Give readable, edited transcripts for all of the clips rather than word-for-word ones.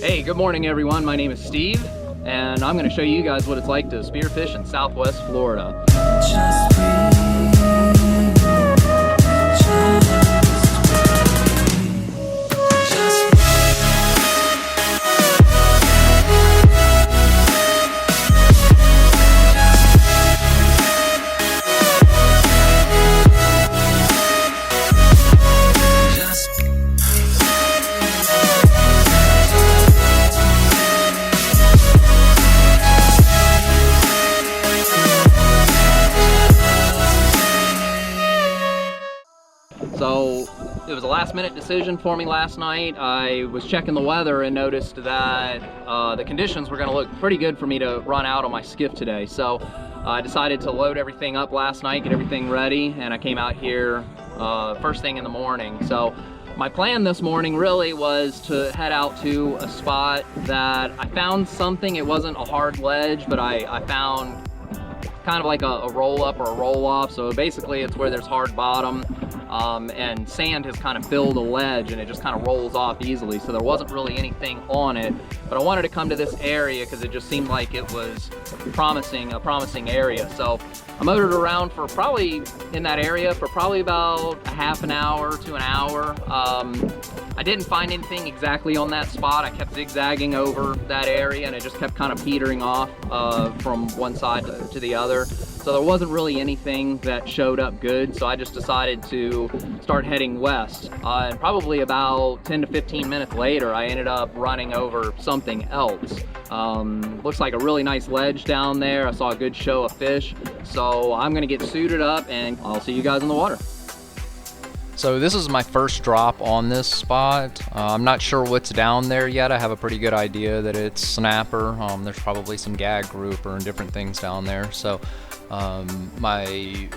Hey, good morning everyone. My name is Steve, and I'm going to show you guys what it's like to spearfish in Southwest Florida. So it was a last minute decision for me last night. I was checking the weather and noticed that the conditions were going to look pretty good for me to run out on my skiff today. So I decided to load everything up last night, get everything ready, and I came out here first thing in the morning. So my plan this morning really was to head out to a spot that I found something. It wasn't a hard ledge, but I found kind of like a roll up or a roll off. So basically it's where there's hard bottom. And sand has kind of filled a ledge and it just kind of rolls off easily, so there wasn't really anything on it, but I wanted to come to this area because it just seemed like it was a promising area. So I motored around for probably in that area for probably about a half an hour to an hour. I didn't find anything exactly on that spot. I kept zigzagging over that area and it just kept kind of petering off from one side to the other. So there wasn't really anything that showed up good, so I just decided to start heading west. And probably about 10 to 15 minutes later, I ended up running over something else. Looks like a really nice ledge down there. I saw a good show of fish. So I'm gonna get suited up and I'll see you guys in the water. So this is my first drop on this spot. I'm not sure what's down there yet. I have a pretty good idea that it's snapper. There's probably some gag grouper and different things down there. So my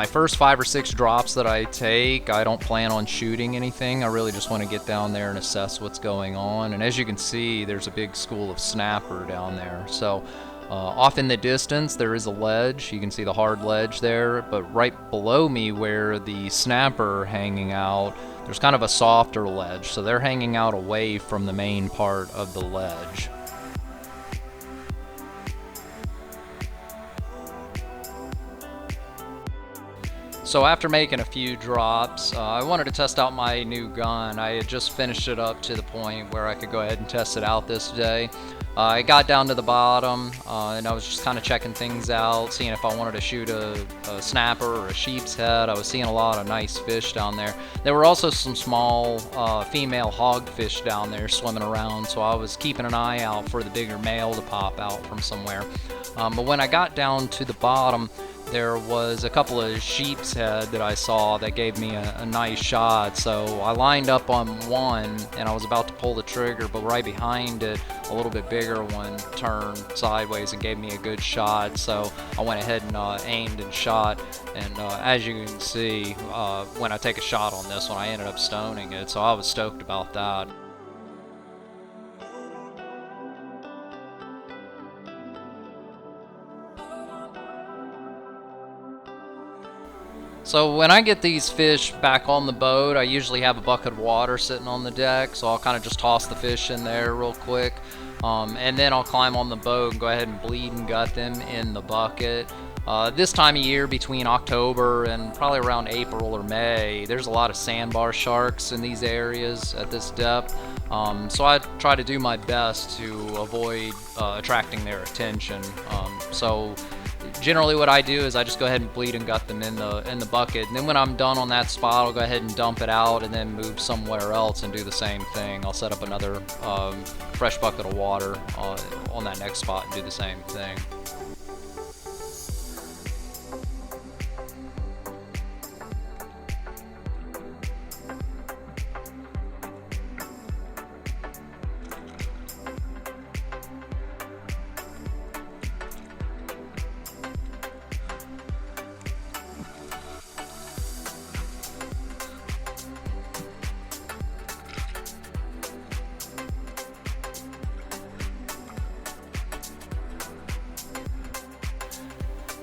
first 5 or 6 drops that I take, I don't plan on shooting anything. I really just want to get down there and assess what's going on. And as you can see, there's a big school of snapper down there. So off in the distance there is a ledge. You can see the hard ledge there, but right below me where the snapper are hanging out, there's kind of a softer ledge, so they're hanging out away from the main part of the ledge. So after making a few drops, I wanted to test out my new gun. I had just finished it up to the point where I could go ahead and test it out this day. I got down to the bottom and I was just kind of checking things out, seeing if I wanted to shoot a snapper or a sheep's head. I was seeing a lot of nice fish down there. There were also some small female hogfish down there swimming around, so I was keeping an eye out for the bigger male to pop out from somewhere. But when I got down to the bottom, there was a couple of sheep's head that I saw that gave me a nice shot. So I lined up on one and I was about to pull the trigger, but right behind it, a little bit bigger one turned sideways and gave me a good shot. So I went ahead and aimed and shot. And as you can see, when I take a shot on this one, I ended up stoning it. So I was stoked about that. So when I get these fish back on the boat, I usually have a bucket of water sitting on the deck, so I'll kind of just toss the fish in there real quick, and then I'll climb on the boat and go ahead and bleed and gut them in the bucket. This time of year, between October and probably around April or May, there's a lot of sandbar sharks in these areas at this depth, so I try to do my best to avoid attracting their attention. So generally what I do is I just go ahead and bleed and gut them in the bucket, and then when I'm done on that spot, I'll go ahead and dump it out and then move somewhere else and do the same thing. I'll set up another fresh bucket of water on that next spot and do the same thing.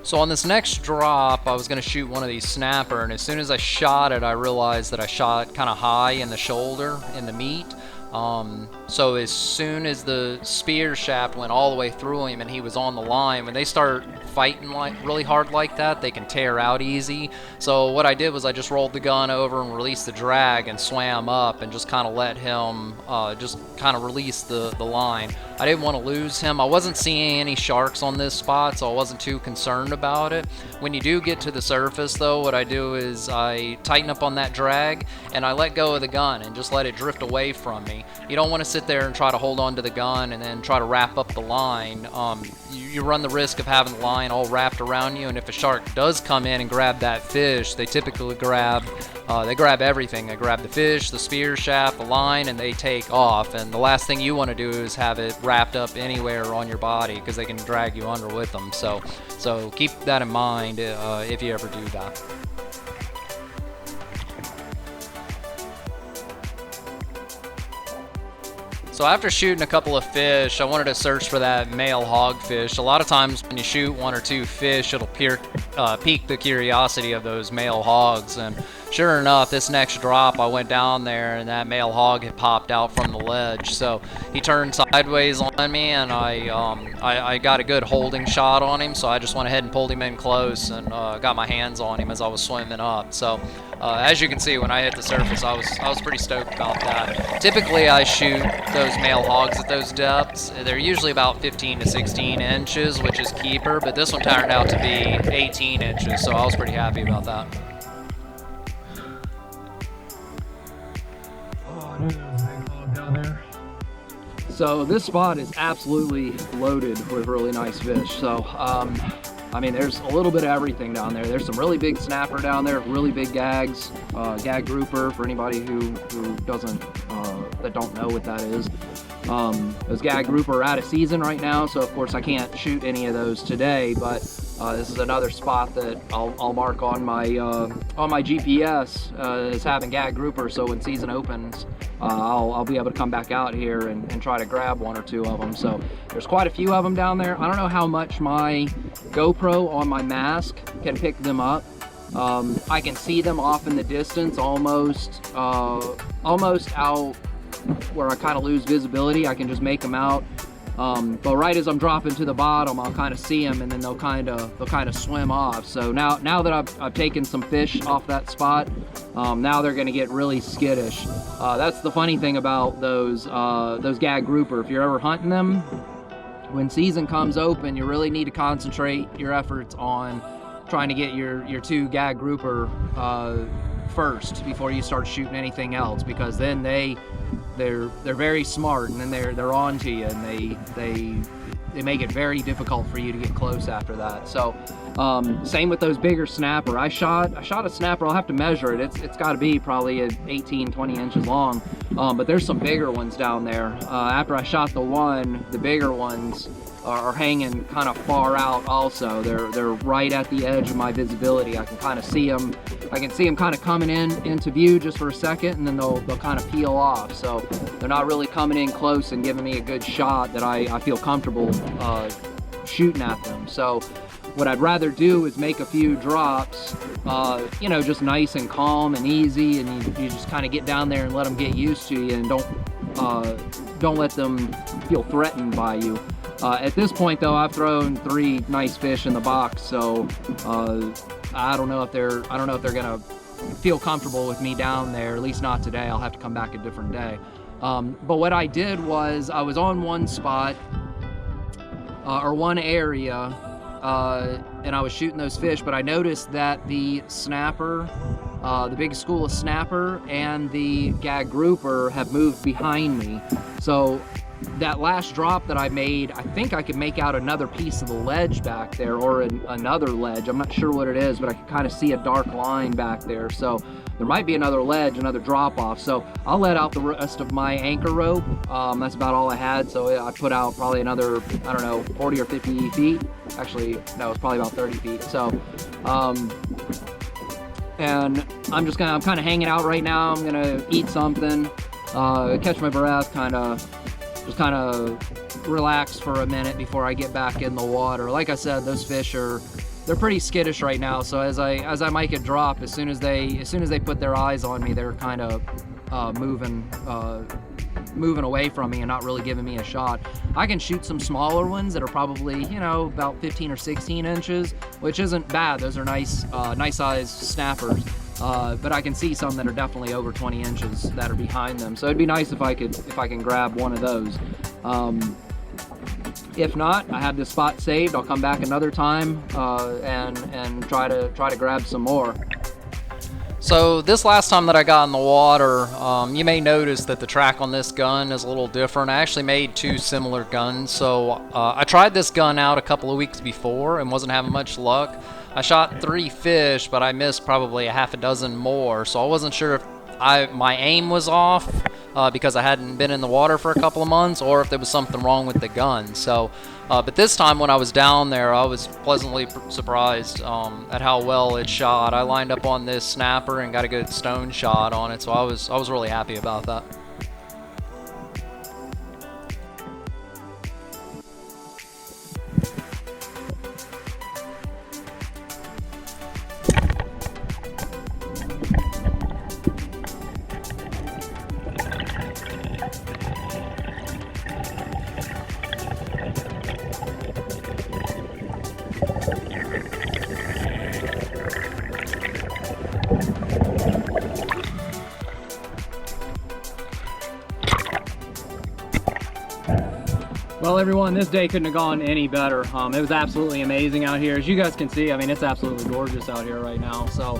So on this next drop, I was going to shoot one of these snapper, and as soon as I shot it, I realized that I shot kind of high in the shoulder, in the meat. So as soon as the spear shaft went all the way through him and he was on the line, when they start fighting like really hard like that, they can tear out easy. So what I did was I just rolled the gun over and released the drag and swam up and just kind of let him just kind of release the line. I didn't want to lose him. I wasn't seeing any sharks on this spot, so I wasn't too concerned about it. When you do get to the surface though, what I do is I tighten up on that drag and I let go of the gun and just let it drift away from me. You don't want to sit there and try to hold on to the gun and then try to wrap up the line. You run the risk of having the line all wrapped around you, and if a shark does come in and grab that fish, they typically grab everything. They grab the fish, the spear shaft, the line, and they take off. And the last thing you want to do is have it wrapped up anywhere on your body, because they can drag you under with them. So keep that in mind if you ever do that. So after shooting a couple of fish, I wanted to search for that male hogfish. A lot of times when you shoot one or two fish, it'll pique the curiosity of those male hogs. And sure enough, this next drop, I went down there and that male hog had popped out from the ledge. So he turned sideways on me, and I got a good holding shot on him. So I just went ahead and pulled him in close and got my hands on him as I was swimming up. So as you can see, when I hit the surface, I was pretty stoked about that. Typically, I shoot those male hogs at those depths. They're usually about 15 to 16 inches, which is keeper, but this one turned out to be 18 inches, so I was pretty happy about that. Oh, there's a big hog down there. So this spot is absolutely loaded with really nice fish. So I mean, there's a little bit of everything down there. There's some really big snapper down there, really big gags, gag grouper for anybody who doesn't, that don't know what that is. Those gag grouper are out of season right now, so of course I can't shoot any of those today, but this is another spot that I'll mark on my GPS as having gag grouper, so when season opens, I'll be able to come back out here and try to grab one or two of them. So there's quite a few of them down there. I don't know how much my GoPro on my mask can pick them up. I can see them off in the distance, almost out where I kind of lose visibility. I can just make them out. But right as I'm dropping to the bottom, I'll kind of see them, and then they'll kind of swim off. So now that I've taken some fish off that spot, now they're going to get really skittish. That's the funny thing about those gag grouper. If you're ever hunting them, when season comes open, you really need to concentrate your efforts on trying to get your two gag grouper first before you start shooting anything else, because then they're very smart, and then they're on to you, and they make it very difficult for you to get close after that. So same with those bigger snapper. I shot a snapper. I'll have to measure it. It's got to be probably 18-20 inches long, but there's some bigger ones down there. After I shot the bigger ones are hanging kind of far out also. They're right at the edge of my visibility. I can kind of see them. I can see them kind of coming into view just for a second, and then they'll kind of peel off. So they're not really coming in close and giving me a good shot that I feel comfortable shooting at them. So what I'd rather do is make a few drops, just nice and calm and easy, and you just kind of get down there and let them get used to you, and don't let them feel threatened by you. At this point though, I've thrown 3 nice fish in the box, so I don't know if they're gonna feel comfortable with me down there, at least not today. I'll have to come back a different day. But what I did was I was on one spot or one area, and I was shooting those fish, but I noticed that the snapper, the big school of snapper and the gag grouper have moved behind me. So that last drop that I made, I think I could make out another piece of the ledge back there, or another ledge. I'm not sure what it is, but I could kind of see a dark line back there. So there might be another ledge, another drop off. So I'll let out the rest of my anchor rope. That's about all I had. So I put out probably another, 40 or 50 feet. Actually, no, it's probably about 30 feet. So, and I'm kind of hanging out right now. I'm gonna eat something, catch my breath, just kind of relax for a minute before I get back in the water. Like I said, those fish they're pretty skittish right now. So as I make a drop, as soon as they put their eyes on me, they're kind of moving moving away from me and not really giving me a shot. I can shoot some smaller ones that are probably, you know, about 15 or 16 inches, which isn't bad. Those are nice sized snappers. But I can see some that are definitely over 20 inches that are behind them. So it'd be nice if I can grab one of those. If not, I have this spot saved. I'll come back another time and try to grab some more. So this last time that I got in the water, you may notice that the track on this gun is a little different. I actually made two similar guns. So I tried this gun out a couple of weeks before and wasn't having much luck. I shot 3 fish, but I missed probably a half a dozen more. So I wasn't sure if my aim was off because I hadn't been in the water for a couple of months, or if there was something wrong with the gun. So, but this time when I was down there, I was pleasantly surprised at how well it shot. I lined up on this snapper and got a good stone shot on it, so I was really happy about that. Well, everyone, this day couldn't have gone any better. It was absolutely amazing out here. As you guys can see, I mean, it's absolutely gorgeous out here right now. So,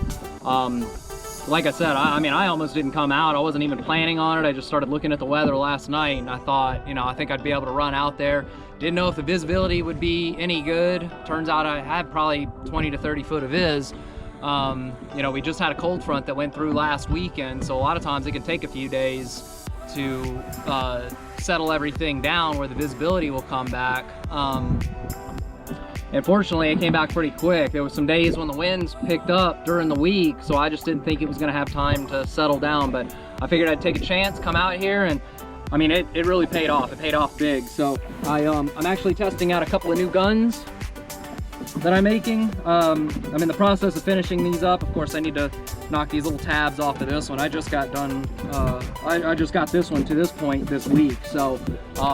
like I said, I mean, I almost didn't come out. I wasn't even planning on it. I just started looking at the weather last night, and I thought, you know, I think I'd be able to run out there. Didn't know if the visibility would be any good. Turns out I had probably 20 to 30 foot of viz. You know, we just had a cold front that went through last weekend, so a lot of times it can take a few days to settle everything down where the visibility will come back. Unfortunately, it came back pretty quick. There were some days when the winds picked up during the week, so I just didn't think it was going to have time to settle down, but I figured I'd take a chance, come out here, and I mean, it really paid off. It paid off big. So I'm actually testing out a couple of new guns that I'm making. I'm in the process of finishing these up. Of course, I need to knock these little tabs off of this one. I just got done, I just got this one to this point this week. So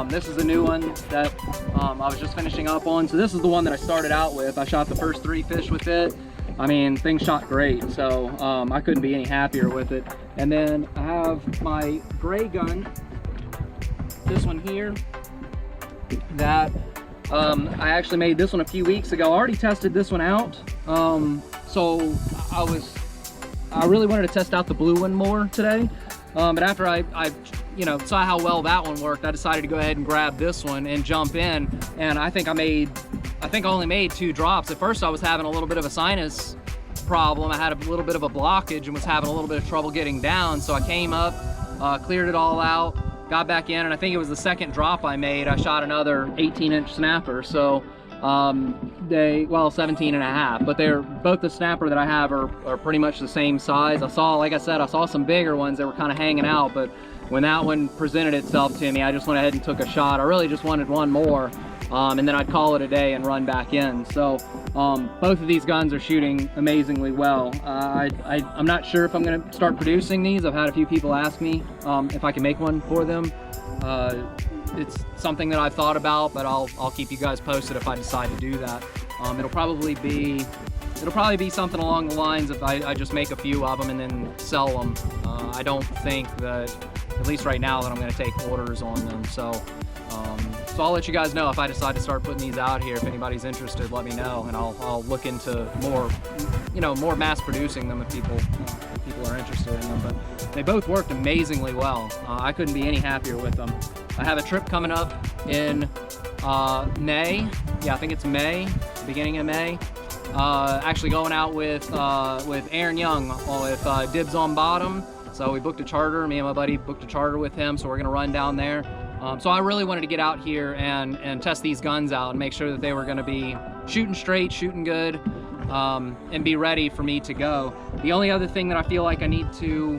this is a new one that I was just finishing up on. So this is the one that I started out with. I shot the first 3 fish with it. I mean, things shot great. So I couldn't be any happier with it. And then I have my gray gun, this one here, that I actually made this one a few weeks ago. I already tested this one out. So I really wanted to test out the blue one more today. But after I you know, saw how well that one worked, I decided to go ahead and grab this one and jump in. And I think I only made 2 drops. At first I was having a little bit of a sinus problem. I had a little bit of a blockage and was having a little bit of trouble getting down. So I came up, cleared it all out, got back in, and I think it was the second drop I made. I shot another 18-inch snapper. So well, 17 and a half, but they're both the snapper that I have are pretty much the same size. Like I said, I saw some bigger ones that were kind of hanging out, but when that one presented itself to me, I just went ahead and took a shot. I really just wanted one more, and then I'd call it a day and run back in. So both of these guns are shooting amazingly well. I'm not sure if I'm going to start producing these. I've had a few people ask me if I can make one for them. It's something that I've thought about, but I'll keep you guys posted if I decide to do that. It'll probably be something along the lines of I just make a few of them and then sell them. I don't think that, at least right now, that I'm going to take orders on them. So I'll let you guys know if I decide to start putting these out here. If anybody's interested, let me know, and I'll look into more mass producing them if people are interested in them. But they both worked amazingly well. I couldn't be any happier with them. I have a trip coming up in May. Yeah, I think it's May, beginning of May. Actually going out with Aaron Young with Dibs on Bottom. So we booked a charter. Me and my buddy booked a charter with him. So we're gonna run down there. So I really wanted to get out here and test these guns out and make sure that they were gonna be shooting straight, shooting good, and be ready for me to go. The only other thing that I feel like I need to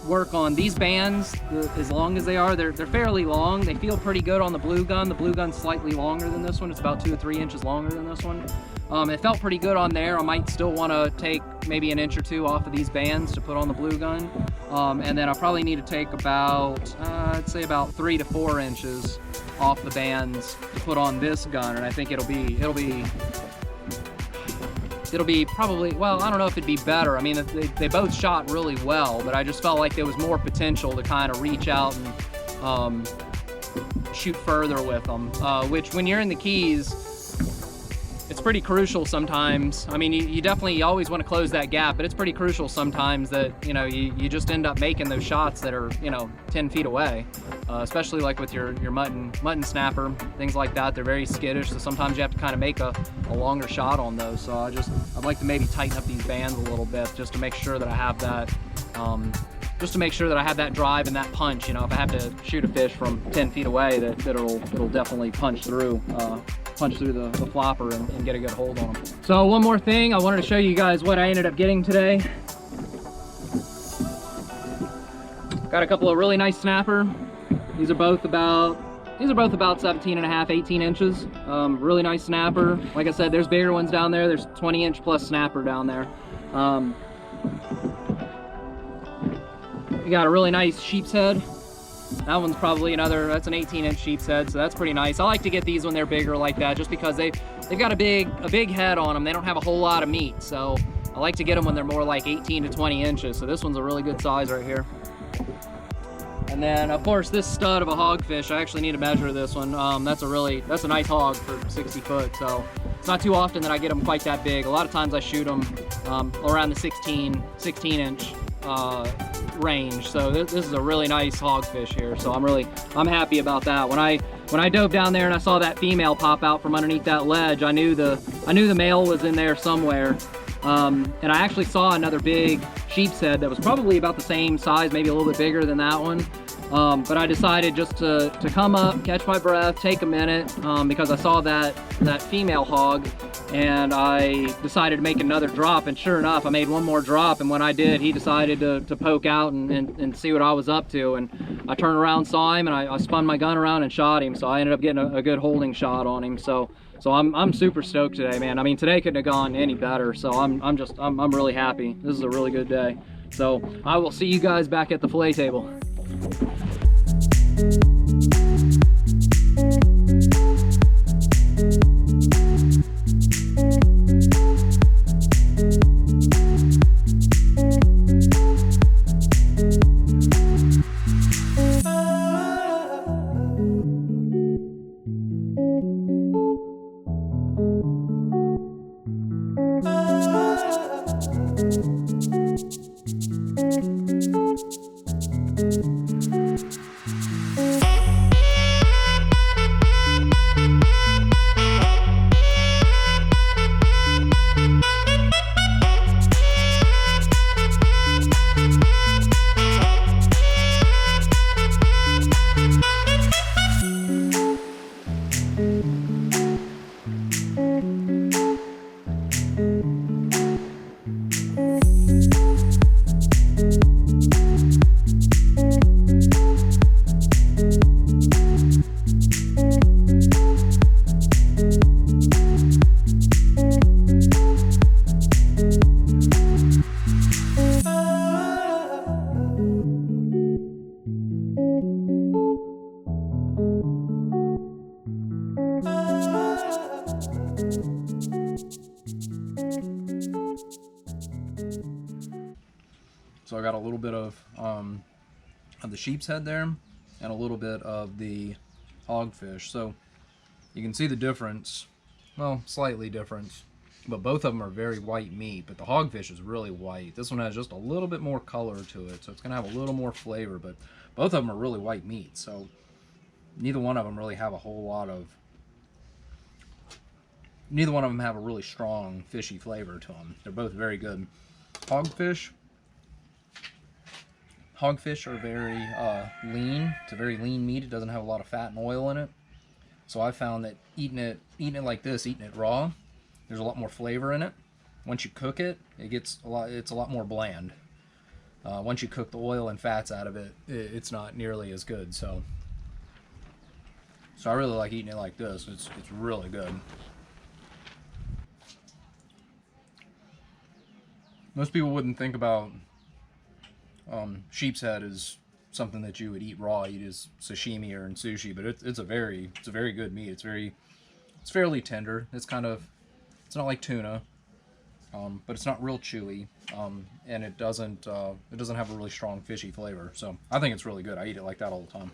work on, these bands, as long as they are, they're fairly long. They feel pretty good on the blue gun. The blue gun's slightly longer than this one. It's about 2 or 3 inches longer than this one. It felt pretty good on there. I might still want to take maybe an inch or two off of these bands to put on the blue gun. And then I probably need to take about, I'd say about 3 to 4 inches off the bands to put on this gun. And I think it'll be probably, well, I don't know if it'd be better. I mean, they both shot really well, but I just felt like there was more potential to kind of reach out and shoot further with them, which when you're in the Keys, it's pretty crucial sometimes. I mean, you always want to close that gap, but it's pretty crucial sometimes that, you know, you just end up making those shots that are, you know, 10 feet away, especially like with your mutton snapper, things like that. They're very skittish, so sometimes you have to kind of make a longer shot on those. So I'd like to maybe tighten up these bands a little bit just to make sure that I have that, drive and that punch. You know, if I have to shoot a fish from 10 feet away, that it'll definitely punch through the flopper and get a good hold on them. So one more thing, I wanted to show you guys what I ended up getting today. Got a couple of really nice snapper. These are both about 17 and a half, 18 inches. Really nice snapper. Like I said, there's bigger ones down there. There's 20-inch plus snapper down there. We got a really nice sheep's head. That one's probably that's an 18-inch sheep's head, so that's pretty nice. I like to get these when they're bigger like that, just because they've got a big head on them. They don't have a whole lot of meat, so I like to get them when they're more like 18 to 20 inches. So this one's a really good size right here. And then of course this stud of a hogfish, I actually need to measure this one. That's a nice hog for 60 foot. So it's not too often that I get them quite that big. A lot of times I shoot them around the 16-inch range. So this is a really nice hogfish here. So I'm happy about that. When I dove down there and I saw that female pop out from underneath that ledge, I knew the male was in there somewhere. And I actually saw another big sheep's head that was probably about the same size, maybe a little bit bigger than that one. But I decided just to come up, catch my breath, take a minute, because I saw that female hog, and I decided to make another drop. And sure enough, I made one more drop, and when I did, he decided to poke out and see what I was up to. And I turned around, saw him, and I spun my gun around and shot him. So I ended up getting a good holding shot on him. So I'm super stoked today, man. I mean, today couldn't have gone any better. So I'm really happy. This is a really good day. So I will see you guys back at the fillet table. So I got a little bit of the sheep's head there and a little bit of the hogfish. So you can see the difference, well, slightly different, but both of them are very white meat, but the hogfish is really white. This one has just a little bit more color to it, so it's gonna have a little more flavor, but both of them are really white meat. So neither one of them really have a whole lot of, neither one of them have a really strong fishy flavor to them. They're both very good. Hogfish are very lean. It's a very lean meat. It doesn't have a lot of fat and oil in it. So I found that eating it like this, eating it raw, there's a lot more flavor in it. Once you cook it, it's a lot more bland. Once you cook the oil and fats out of it, it's not nearly as good. So I really like eating it like this. It's really good. Most people wouldn't think about sheep's head as something that you would eat raw, eat as sashimi or in sushi, but it's a very good meat. It's fairly tender. It's not like tuna, but it's not real chewy, and it doesn't have a really strong fishy flavor. So I think it's really good. I eat it like that all the time.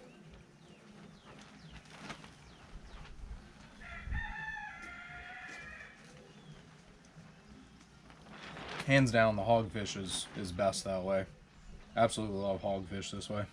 Hands down, the hogfish is best that way. Absolutely love hogfish this way.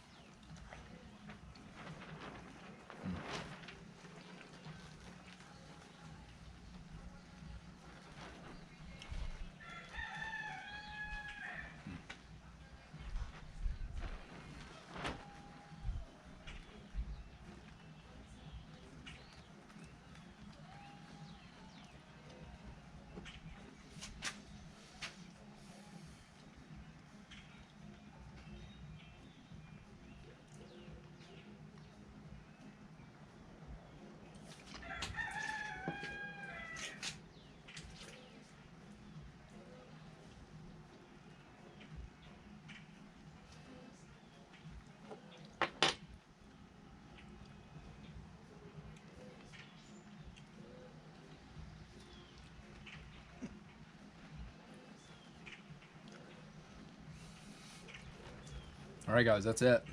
All right, guys, that's it.